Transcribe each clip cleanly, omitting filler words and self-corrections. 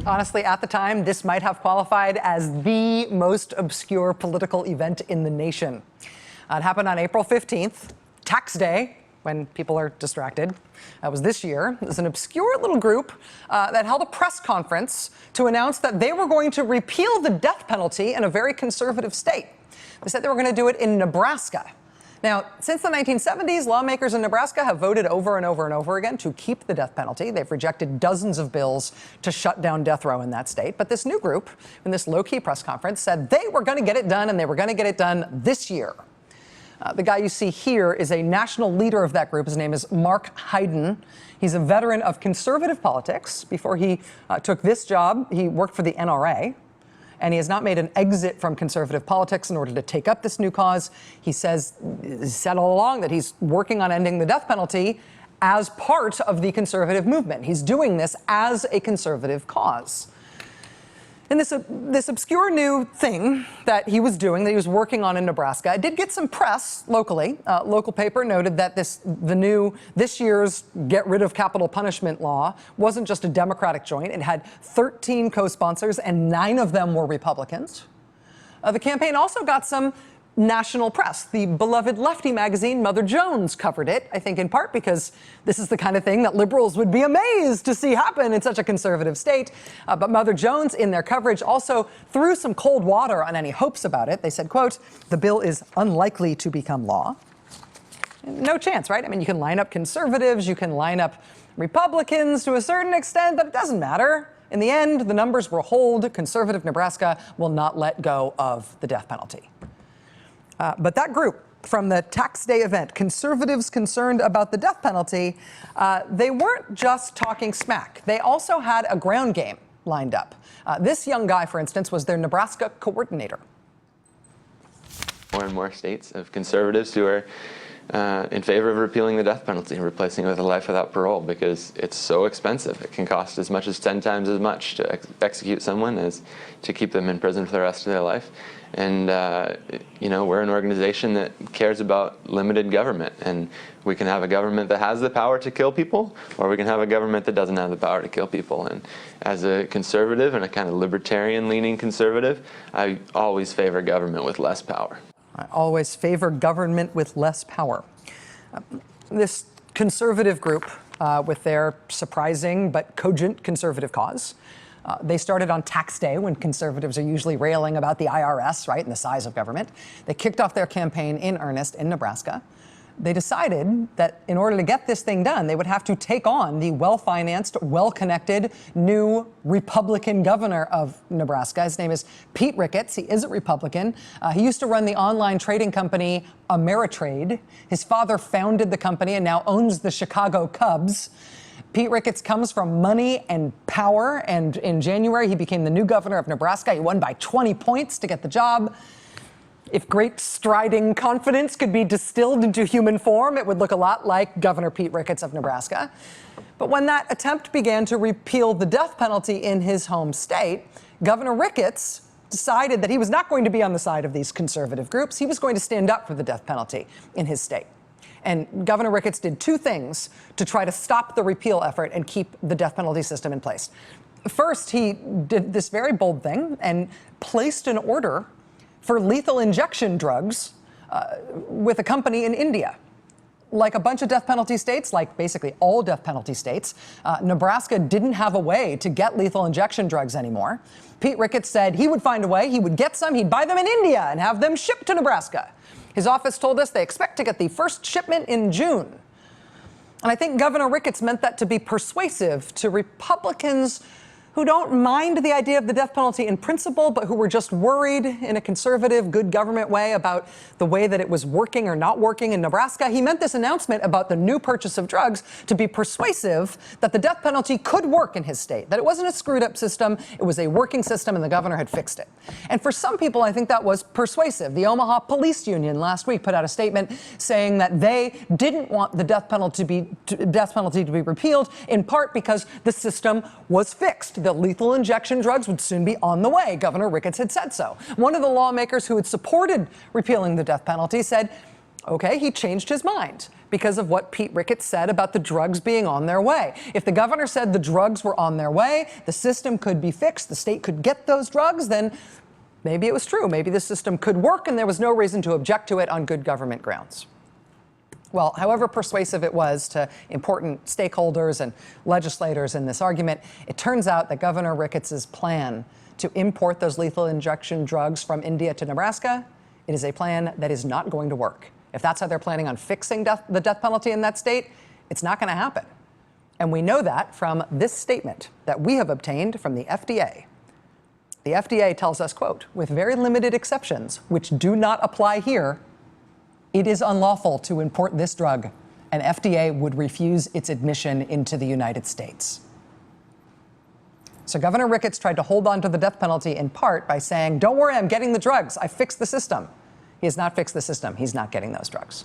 Honestly, at the time, this might have qualified as the most obscure political event in the nation. It happened on April 15th, tax day, when people are distracted. That was this year. It was an obscure little group that held a press conference to announce that they were going to repeal the death penalty in a very conservative state. They said they were going to do it in Nebraska. Now, since the 1970s, lawmakers in Nebraska have voted over and over and over again to keep the death penalty. They've rejected dozens of bills to shut down death row in that state. But this new group, in this low-key press conference, said they were going to get it done, and they were going to get it done this year. The guy you see here is a national leader of that group. His name is Mark Hayden. He's a veteran of conservative politics. Before he took this job, he worked for the NRA. And he has not made an exit from conservative politics in order to take up this new cause. He said all along that he's working on ending the death penalty as part of the conservative movement. He's doing this as a conservative cause. And this obscure new thing that he was doing, that he was working on in Nebraska, it did get some press locally. Local paper noted that this year's get rid of capital punishment law wasn't just a Democratic joint. It had 13 co-sponsors, and 9 of them were Republicans. The campaign also got some national press. The beloved lefty magazine Mother Jones covered it, I think in part because this is the kind of thing that liberals would be amazed to see happen in such a conservative state. But Mother Jones, in their coverage, also threw some cold water on any hopes about it. They said, quote, "The bill is unlikely to become law." No chance, right? I mean, you can line up conservatives, you can line up Republicans to a certain extent, but it doesn't matter. In the end, the numbers will hold. Conservative Nebraska will not let go of the death penalty. But that group from the tax day event, conservatives concerned about the death penalty, they weren't just talking smack. They also had a ground game lined up. This young guy, for instance, was their Nebraska coordinator. More and more states of conservatives who are in favor of repealing the death penalty and replacing it with a life without parole because it's so expensive. It can cost as much as 10 times as much to execute someone as to keep them in prison for the rest of their life. And, you know, we're an organization that cares about limited government. And we can have a government that has the power to kill people, or we can have a government that doesn't have the power to kill people. And as a conservative and a kind of libertarian-leaning conservative, I always favor government with less power. I always favor government with less power. This conservative group, with their surprising but cogent conservative cause, they started on tax day when conservatives are usually railing about the IRS, right, and the size of government. They kicked off their campaign in earnest in Nebraska. They decided that in order to get this thing done, they would have to take on the well-financed, well-connected new Republican governor of Nebraska. His name is Pete Ricketts. He is a Republican. He used to run the online trading company Ameritrade. His father founded the company and now owns the Chicago Cubs. Pete Ricketts comes from money and power, and in January, he became the new governor of Nebraska. He won by 20 points to get the job. If great striding confidence could be distilled into human form, it would look a lot like Governor Pete Ricketts of Nebraska. But when that attempt began to repeal the death penalty in his home state, Governor Ricketts decided that he was not going to be on the side of these conservative groups. He was going to stand up for the death penalty in his state. And Governor Ricketts did 2 things to try to stop the repeal effort and keep the death penalty system in place. First, he did this very bold thing and placed an order for lethal injection drugs with a company in India. Like a bunch of death penalty states, like basically all death penalty states, Nebraska didn't have a way to get lethal injection drugs anymore. Pete Ricketts said he would find a way, he would get some, he'd buy them in India and have them shipped to Nebraska. His office told us they expect to get the first shipment in June. And I think Governor Ricketts meant that to be persuasive to Republicans who don't mind the idea of the death penalty in principle, but who were just worried in a conservative, good government way about the way that it was working or not working in Nebraska. He meant this announcement about the new purchase of drugs to be persuasive that the death penalty could work in his state, that it wasn't a screwed up system, it was a working system, and the governor had fixed it. And for some people, I think that was persuasive. The Omaha Police Union last week put out a statement saying that they didn't want the death penalty to be repealed, in part because the system was fixed. The lethal injection drugs would soon be on the way. Governor Ricketts had said so. One of the lawmakers who had supported repealing the death penalty said, Okay, he changed his mind because of what Pete Ricketts said about the drugs being on their way. If the governor said the drugs were on their way, the system could be fixed, the state could get those drugs, then maybe it was true. Maybe the system could work and there was no reason to object to it on good government grounds. Well, however persuasive it was to important stakeholders and legislators in this argument, it turns out that Governor Ricketts' plan to import those lethal injection drugs from India to Nebraska, it is a plan that is not going to work. If that's how they're planning on fixing the death penalty in that state, it's not going to happen. And we know that from this statement that we have obtained from the FDA. The FDA tells us, quote, with very limited exceptions, which do not apply here, it is unlawful to import this drug, and FDA would refuse its admission into the United States. So Governor Ricketts tried to hold on to the death penalty in part by saying, don't worry, I'm getting the drugs. I fixed the system. He has not fixed the system. He's not getting those drugs.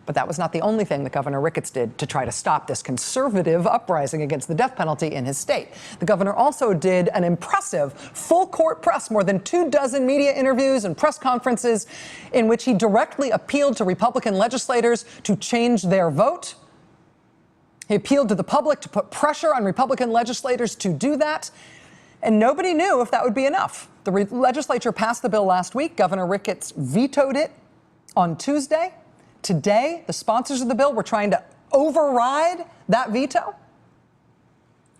But that was not the only thing that Governor Ricketts did to try to stop this conservative uprising against the death penalty in his state. The governor also did an impressive full-court press, more than 24 media interviews and press conferences in which he directly appealed to Republican legislators to change their vote. He appealed to the public to put pressure on Republican legislators to do that. And nobody knew if that would be enough. The legislature passed the bill last week. Governor Ricketts vetoed it on Tuesday. Today, the sponsors of the bill were trying to override that veto.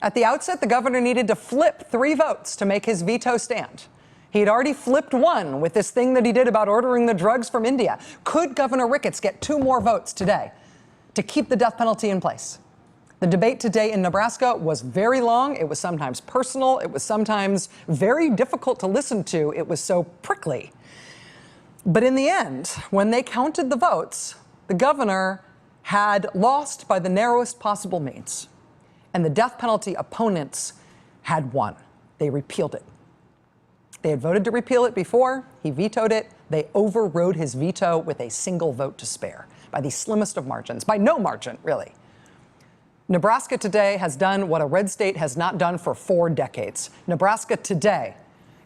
At the outset, the governor needed to flip 3 votes to make his veto stand. He had already flipped 1 with this thing that he did about ordering the drugs from India. Could Governor Ricketts get 2 more votes today to keep the death penalty in place? The debate today in Nebraska was very long. It was sometimes personal. It was sometimes very difficult to listen to. It was so prickly. But in the end, when they counted the votes, the governor had lost by the narrowest possible means. And the death penalty opponents had won. They repealed it. They had voted to repeal it before. He vetoed it. They overrode his veto with a single vote to spare, by the slimmest of margins, by no margin, really. Nebraska today has done what a red state has not done for 4 decades. Nebraska today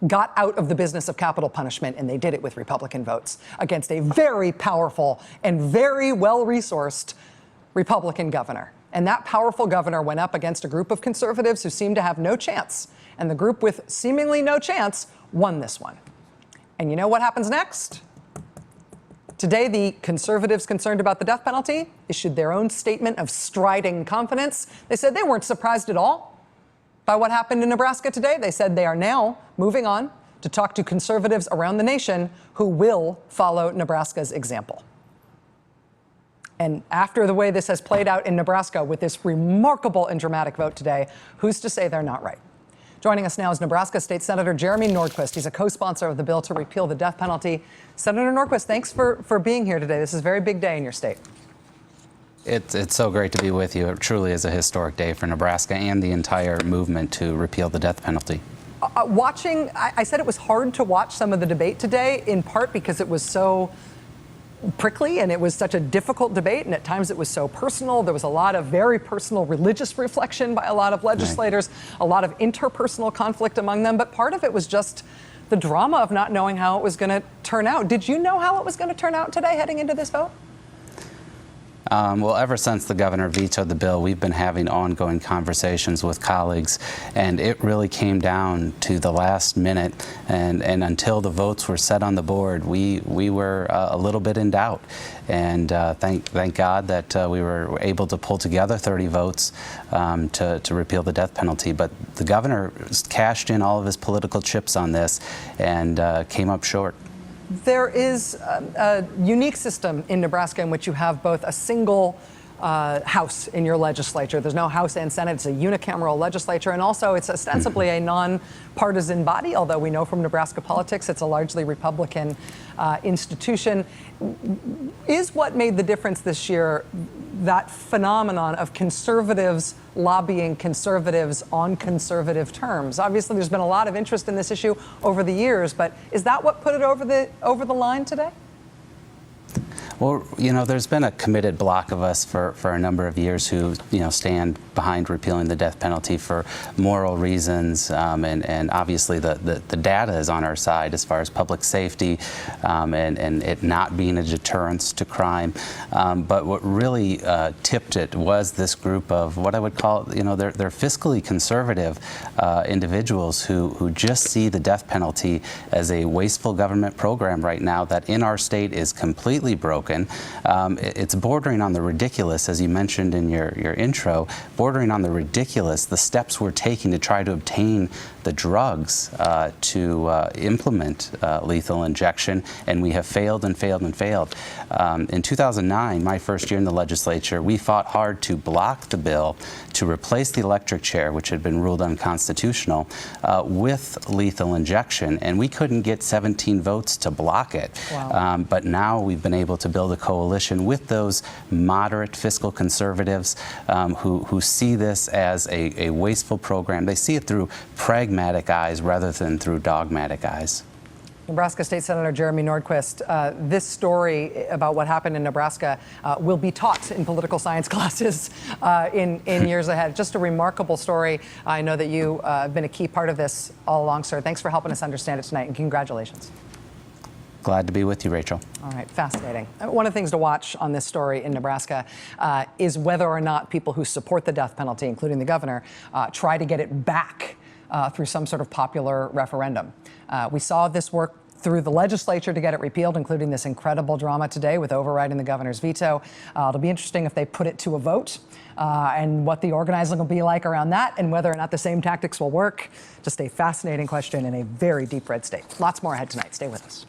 got out of the business of capital punishment, and they did it with Republican votes against a very powerful and very well-resourced Republican governor. And that powerful governor went up against a group of conservatives who seemed to have no chance. And the group with seemingly no chance won this one. And you know what happens next? Today, the conservatives concerned about the death penalty issued their own statement of striding confidence. They said they weren't surprised at all by what happened in Nebraska today. They said they are now moving on to talk to conservatives around the nation who will follow Nebraska's example. And after the way this has played out in Nebraska with this remarkable and dramatic vote today, who's to say they're not right? Joining us now is Nebraska State Senator Jeremy Nordquist. He's a co-sponsor of the bill to repeal the death penalty. Senator Nordquist, thanks for being here today. This is a very big day in your state. It's so great to be with you. It truly is a historic day for Nebraska and the entire movement to repeal the death penalty. I said it was hard to watch some of the debate today, in part because it was so prickly and it was such a difficult debate, and at times it was so personal. There was a lot of very personal religious reflection by a lot of legislators, right. A lot of interpersonal conflict among them, but part of it was just the drama of not knowing how it was going to turn out. Did you know how it was going to turn out today heading into this vote? Well, ever since the governor vetoed the bill, we've been having ongoing conversations with colleagues, and it really came down to the last minute. And until the votes were set on the board, we were a little bit in doubt. And thank God that we were able to pull together 30 votes to repeal the death penalty. But the governor cashed in all of his political chips on this and came up short. There is a unique system in Nebraska in which you have both a single House in your legislature. There's no House and Senate. It's a unicameral legislature. And also it's ostensibly a non-partisan body, although we know from Nebraska politics it's a largely Republican institution. Is what made the difference this year that phenomenon of conservatives lobbying conservatives on conservative terms? Obviously, there's been a lot of interest in this issue over the years, but is that what put it over the line today? Well, there's been a committed block of us for a number of years who, stand behind repealing the death penalty for moral reasons, and obviously the data is on our side as far as public safety and it not being a deterrence to crime. But what really tipped it was this group of what I would call, they're fiscally conservative individuals who just see the death penalty as a wasteful government program right now that in our state is completely broken. It's bordering on the ridiculous, as you mentioned in your intro, bordering on the ridiculous, the steps we're taking to try to obtain the drugs to implement lethal injection, and we have failed and failed and failed. In 2009, my first year in the legislature, we fought hard to block the bill to replace the electric chair, which had been ruled unconstitutional, with lethal injection, and we couldn't get 17 votes to block it. Wow. But now we've been able to build a coalition with those moderate fiscal conservatives who see this as a wasteful program. They see it through pragmatic eyes rather than through dogmatic eyes. Nebraska State Senator Jeremy Nordquist, this story about what happened in Nebraska will be taught in political science classes in years ahead. Just a remarkable story. I know that you have been a key part of this all along, sir. Thanks for helping us understand it tonight, and congratulations. Glad to be with you, Rachel. All right, fascinating. One of the things to watch on this story in Nebraska is whether or not people who support the death penalty, including the governor, try to get it back through some sort of popular referendum. We saw this work through the legislature to get it repealed, including this incredible drama today with overriding the governor's veto. It'll be interesting if they put it to a vote and what the organizing will be like around that and whether or not the same tactics will work. Just a fascinating question in a very deep red state. Lots more ahead tonight. Stay with us.